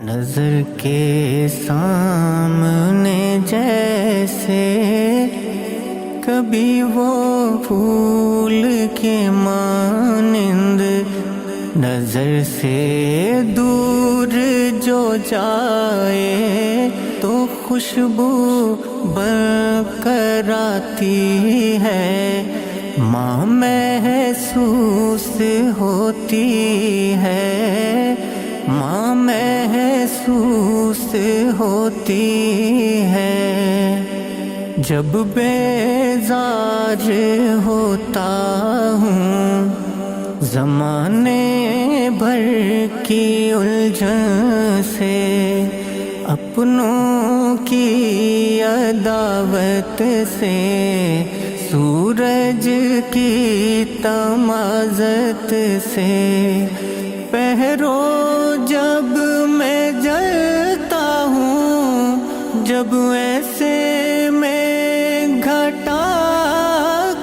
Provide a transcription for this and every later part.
نظر کے سامنے جیسے کبھی وہ پھول کے مانند نظر سے دور جو جائے تو خوشبو بن کر آتی ہے، ماں محسوس ہوتی ہے، ماں محسوس ہوتی ہے۔ جب بیزار ہوتا ہوں زمانے بھر کی الجھن سے، اپنوں کی عداوت سے، سورج کی تمازت سے، پہرو جب میں جلتا ہوں، جب ایسے میں گھٹا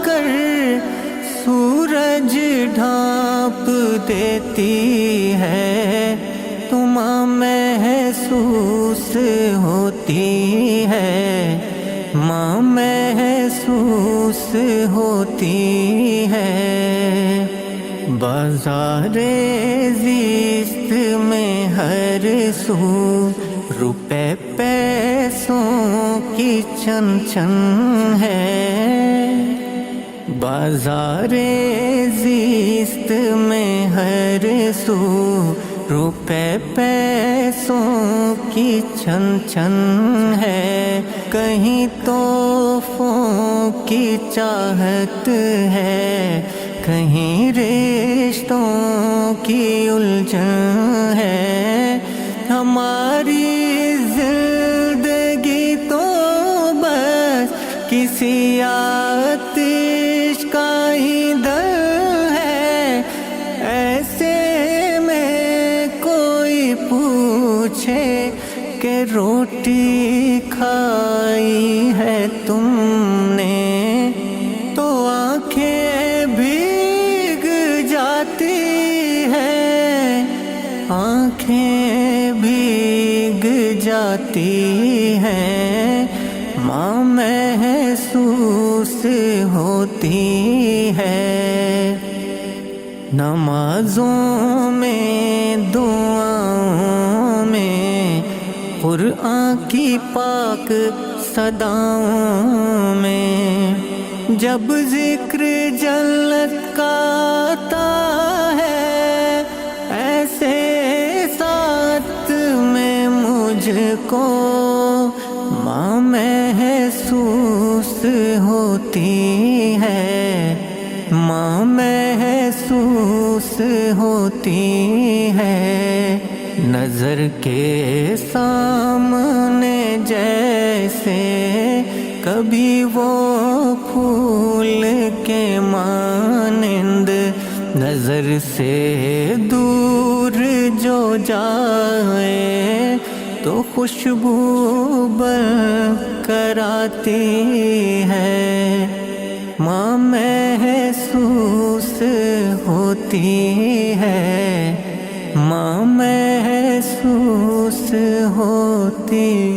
کر سورج ڈھانپ دیتی ہے، تو ماں محسوس ہوتی ہے، ماں محسوس ہوتی ہے۔ بازار زیست میں ہر سو روپے پیسوں کی چن چن ہے، بازار زیست میں ہر سو روپے پیسوں کی چھن چھن ہے، کہیں تحفوں کی چاہت ہے، کہیں رشتوں کی الجھن ہے، ہماری زندگی تو بس کسی آتش کا ایندھن ہے، ایسے میں کوئی پوچھے کہ روٹی کھائی ہے تم نے، تو آنکھیں بھیگ جاتی ہیں، آنکھیں بھیگ جاتی ہیں، ماں محسوس ہوتی ہے۔ نمازوں میں، دعاؤں میں، قرآن کی پاک صداؤں میں، جب ذکر جنت کا آتا ہے، ایسے ساتھ میں مجھ کو ماں محسوس ہوتی ہے، ماں محسوس ہوتی ہے۔ نظر کے سامنے جیسے کبھی وہ پھول کے مانند نظر سے دور جو جائے تو خوشبو بن کر آتی ہے، ماں محسوس ہوتی ہے، ماں محسوس ہوتی